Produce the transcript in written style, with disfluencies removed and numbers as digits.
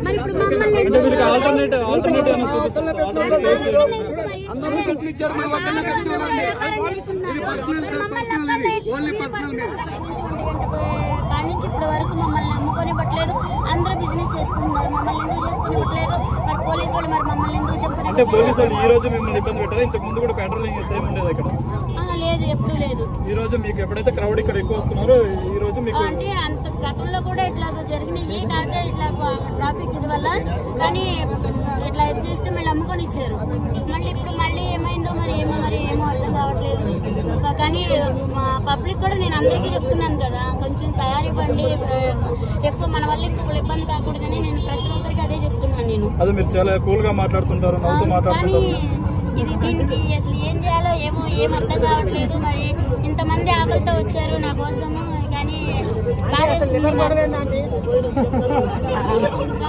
మరి ఇప్పుడు మమ్మల్ని నుంచి ఇప్పటి వరకు మమ్మల్ని నమ్ముకొని ఇవ్వట్లేదు. అందరూ బిజినెస్ చేసుకుంటున్నారు, మమ్మల్ని ఎందుకు చేసుకుని ఇవ్వట్లేదు? మరి పోలీసు వాళ్ళు మరి మమ్మల్ని ఎందుకు లేదు, ఎప్పుడు లేదు. ఈ రోజు మీకు ఎప్పుడైతే క్రౌడ్ ఇక్కడ ఎక్కువ వస్తున్నారో ఈ రోజు మీకు అంటే అంత గతంలో కూడా ఇట్లా జరిగినాయి. కాక ఇట్లా ట్రాఫిక్ ఇది వల్ల కానీ ఇట్లా చేస్తే మళ్ళీ అమ్ముకొని ఇచ్చారు. మళ్ళీ ఇప్పుడు మళ్ళీ ఏమైందో మరి ఏమో అర్థం కావట్లేదు. కానీ మా పబ్లిక్ కూడా నేను అందరికీ చెప్తున్నాను కదా, కొంచెం తయారివ్వండి, ఎక్కువ మన వల్ల ఇంకొకరు ఇబ్బంది కాకూడదని నేను ప్రతి ఒక్కరికి అదే చెప్తున్నాను. నేను అది మీరు చాలా కూల్ గా మాట్లాడుతుంటారు, కానీ ఇది దీనికి అసలు ఏం చేయాలో ఏం అర్థం కావట్లేదు. మరి ఇంతమంది ఆకలితో వచ్చారు నా కోసము, కానీ బాధేస్తుంది.